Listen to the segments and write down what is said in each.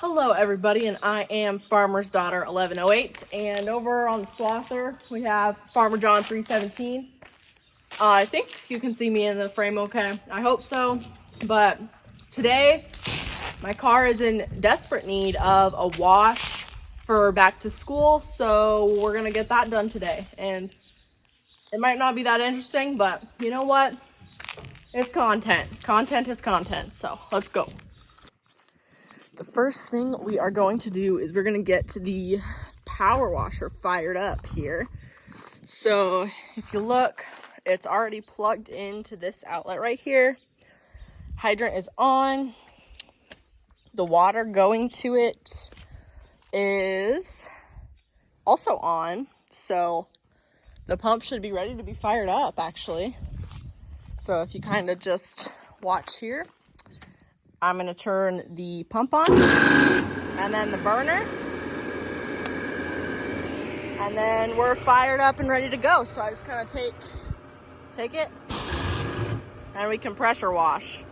Hello everybody, and I am Farmer's Daughter 1108, and over on the swather we have Farmer John 317. I think you can see me in the frame okay. I hope so. But today my car is in desperate need of a wash for back to school, so we're gonna get that done today. And it might not be that interesting, but you know what? It's content. Content is content, so let's go. The first thing we are going to do is we're going to get the power washer fired up here. So if you look, it's already plugged into this outlet right here. Hydrant is on. The water going to it is also on. So the pump should be ready to be fired up actually. So if you kind of just watch here, I'm going to turn the pump on, and then the burner, and then we're fired up and ready to go. So I just kind of take it, and we can pressure wash.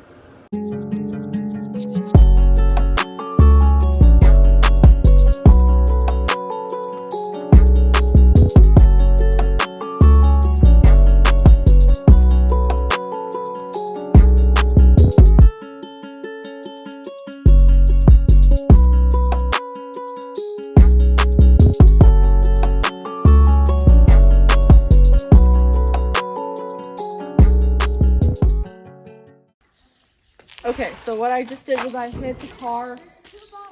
Okay, so what I just did was I hit the car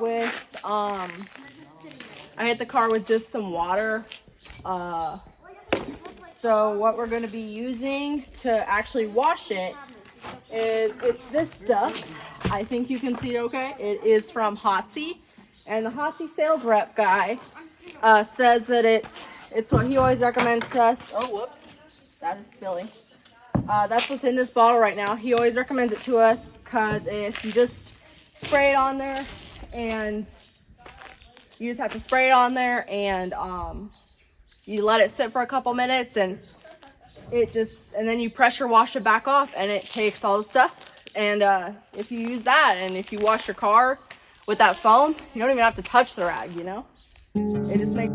with just some water. So what we're going to be using to actually wash it is it's this stuff. I think you can see it okay. It is from Hotsy, and the Hotsy sales rep guy says that it's what he always recommends to us. Oh, whoops, that is spilling. That's what's in this bottle right now. He always recommends it to us because if you just spray it on there, and you just have to spray it on there, and you let it sit for a couple minutes, and then you pressure wash it back off, and it takes all the stuff. And if you use that, and if you wash your car with that foam, you don't even have to touch the rag, you know? It just makes...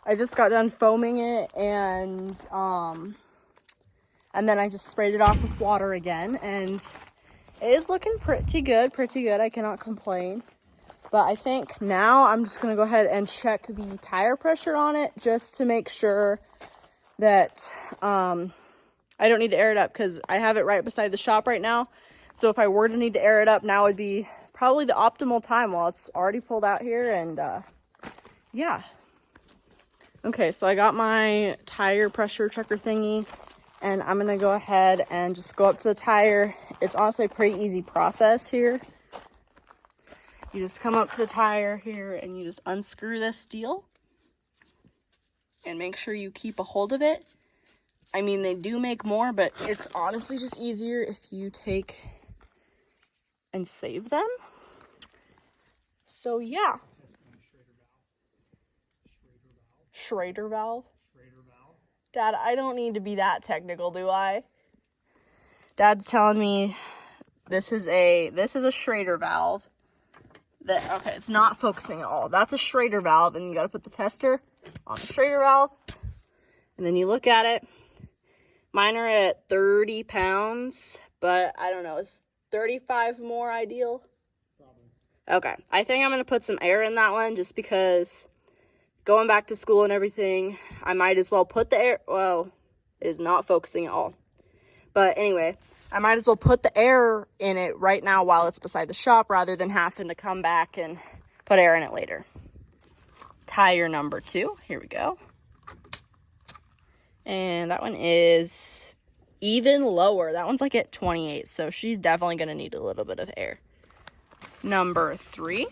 I just got done foaming it, and then I just sprayed it off with water again, and it is looking pretty good. I cannot complain. But I think now I'm just going to go ahead and check the tire pressure on it just to make sure that I don't need to air it up, because I have it right beside the shop right now. So if I were to need to air it up, now would be probably the optimal time while it's already pulled out here. And yeah. Okay, so I got my tire pressure checker thingy, and I'm going to go ahead and just go up to the tire. It's honestly a pretty easy process here. You just come up to the tire here, and you just unscrew this steel, and make sure you keep a hold of it. I mean, they do make more, but it's honestly just easier if you take and save them. So yeah. Schrader valve. Dad, I don't need to be that technical, do I? Dad's telling me this is a Schrader valve. Okay, it's not focusing at all. That's a Schrader valve, and you got to put the tester on the Schrader valve, and then you look at it. Mine are at 30 pounds, but I don't know. Is 35 more ideal? Probably. Okay, I think I'm going to put some air in that one just because going back to school and everything, I might as well put the air, well, it is not focusing at all. But anyway, I might as well put the air in it right now while it's beside the shop rather than having to come back and put air in it later. Tire number 2, here we go. And that one is even lower. That one's like at 28, so she's definitely going to need a little bit of air. Number 3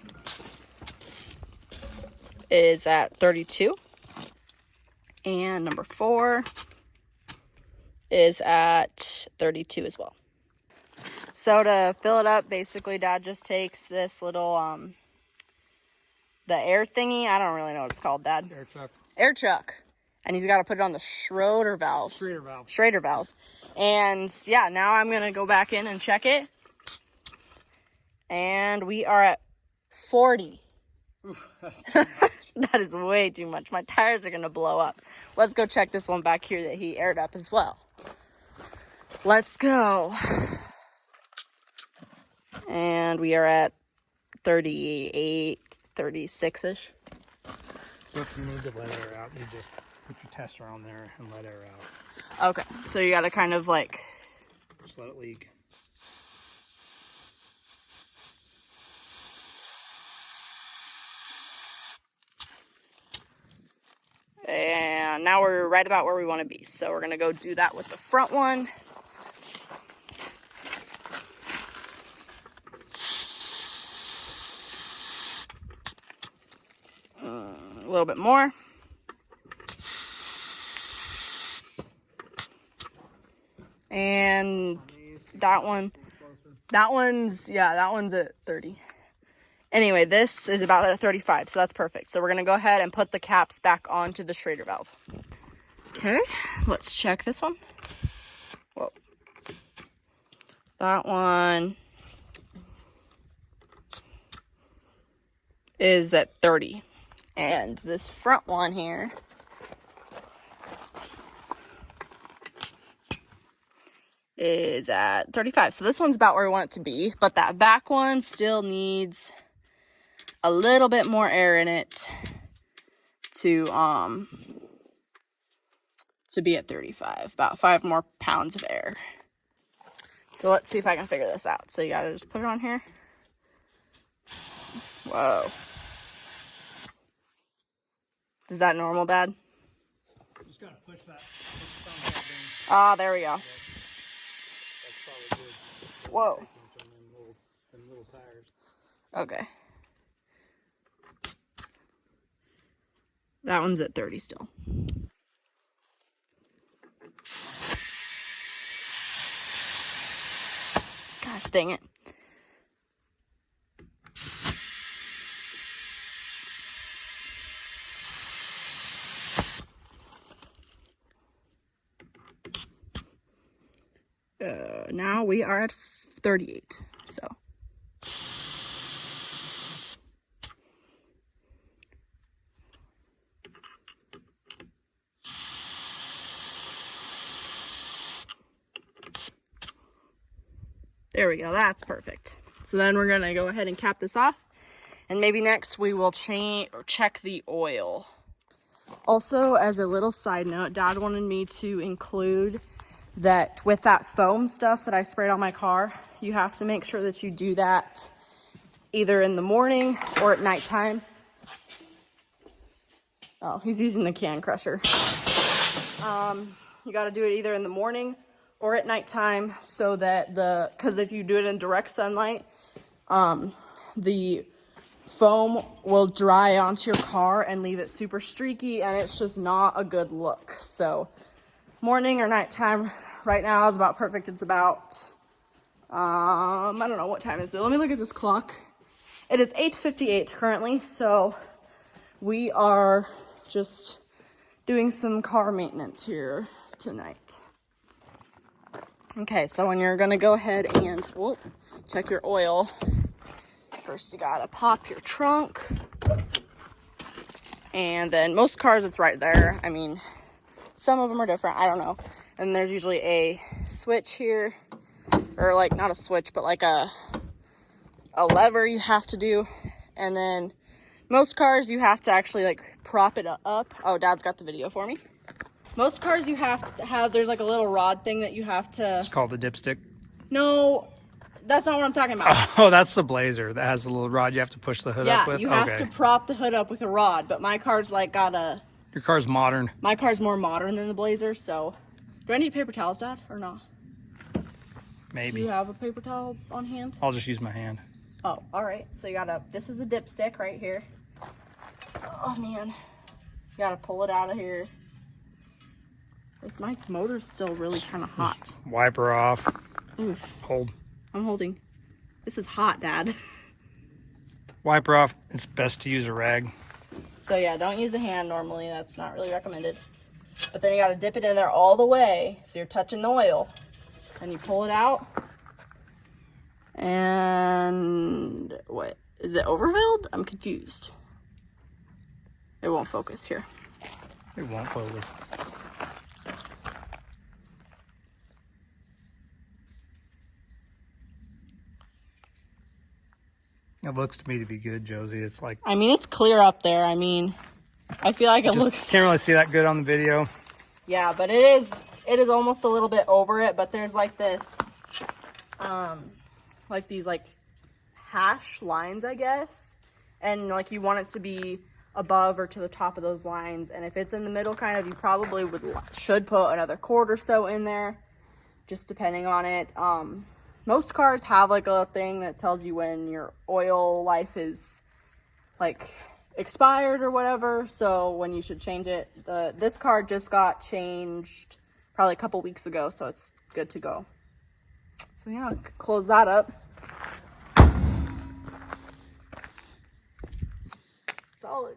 is at 32. And number 4 is at 32 as well. So to fill it up, basically Dad just takes this little, the air thingy. I don't really know what it's called, Dad. Air chuck. Air chuck. And he's got to put it on the Schroeder valve. Schrader valve. Schrader valve. And yeah, now I'm going to go back in and check it. And we are at 40. Oof, that's too much. That is way too much. My tires are going to blow up. Let's go check this one back here that he aired up as well. Let's go. And we are at 38, 36-ish. So if you need to let air out, you just put your tester on there and let air out. Okay, so you got to kind of like... Just let it leak. And now we're right about where we want to be. So we're going to go do that with the front one. A little bit more. And that one's at 30. Anyway, this is about at 35, so that's perfect. So we're gonna go ahead and put the caps back onto the Schrader valve. Okay, let's check this one. Whoa. That one is at 30. And this front one here is at 35. So this one's about where we want it to be, but that back one still needs a little bit more air in it to be at 35. About 5 more pounds of air. So let's see if I can figure this out. So you gotta just put it on here. Whoa. Is that normal, Dad? Just gotta push that thumb down. Ah, there we go. That's probably good. Whoa. Them little tires. Okay. That one's at 30 still. Gosh dang it. Now we are at 38, so. There we go, that's perfect. So then we're gonna go ahead and cap this off, and maybe next we will check the oil. Also, as a little side note, Dad wanted me to include that with that foam stuff that I sprayed on my car, you have to make sure that you do that either in the morning or at nighttime. Oh, he's using the can crusher. You got to do it either in the morning or at nighttime so that because if you do it in direct sunlight, the foam will dry onto your car and leave it super streaky, and it's just not a good look. So morning or nighttime. Right now is about perfect. It's about, I don't know, what time is it? Let me look at this clock. It is 8:58 currently, so we are just doing some car maintenance here tonight. Okay, so when you're gonna go ahead and check your oil, first you gotta pop your trunk. And then most cars, it's right there. I mean, some of them are different, I don't know. And there's usually a switch here, or like not a switch, but like a lever you have to do. And then most cars you have to actually like prop it up. Oh, Dad's got the video for me. Most cars you have to have, there's like a little rod thing that you have to. It's called the dipstick. No, that's not what I'm talking about. Oh, that's the Blazer that has a little rod you have to push the hood up with. Yeah, you have to prop the hood up with a rod, but my car's like got a. Your car's modern. My car's more modern than the Blazer, so. Do I need paper towels, Dad, or not? Maybe. Do you have a paper towel on hand? I'll just use my hand. Oh, all right. So you gotta, this is the dipstick right here. Oh man, you gotta pull it out of here. This my motor's still really kind of hot. Wipe her off. Oof. Hold. I'm holding. This is hot, Dad. Wipe her off. It's best to use a rag. So yeah, don't use a hand normally. That's not really recommended. But then you gotta dip it in there all the way, so you're touching the oil. And you pull it out. And what? Is it overfilled? I'm confused. It won't focus here. It won't focus. It looks to me to be good, Josie. It's like, I mean, it's clear up there. I mean, I feel like it just looks... can't really see that good on the video. Yeah, but it is almost a little bit over it, but there's like this, like these like hash lines, I guess. And like you want it to be above or to the top of those lines. And if it's in the middle kind of, you probably should put another quart or so in there, just depending on it. Most cars have like a thing that tells you when your oil life is like expired or whatever, so when you should change it. This car just got changed probably a couple weeks ago, so it's good to go. So yeah, close that up. Solid.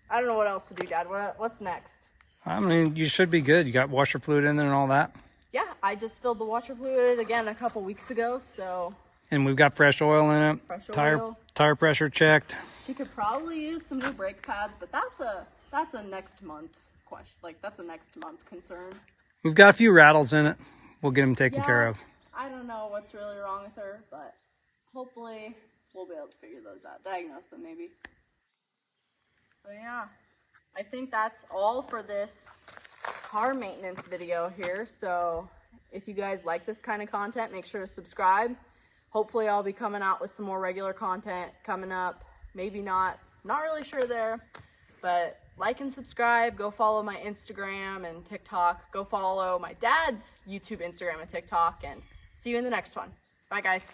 I don't know what else to do, Dad. What's next? I mean, you should be good. You got washer fluid in there and all that. Yeah, I just filled the washer fluid again a couple weeks ago, so. And we've got fresh oil in it. Fresh oil. Tire pressure checked. She could probably use some new brake pads, but that's a next month question. Like, that's a next month concern. We've got a few rattles in it. We'll get them taken care of. I don't know what's really wrong with her, but hopefully we'll be able to figure those out. Diagnose them, maybe. But yeah, I think that's all for this car maintenance video here. So if you guys like this kind of content, make sure to subscribe. Hopefully I'll be coming out with some more regular content coming up. Maybe not really sure there, but like and subscribe. Go follow my Instagram and TikTok. Go follow my dad's YouTube, Instagram, and TikTok, and see you in the next one. Bye, guys.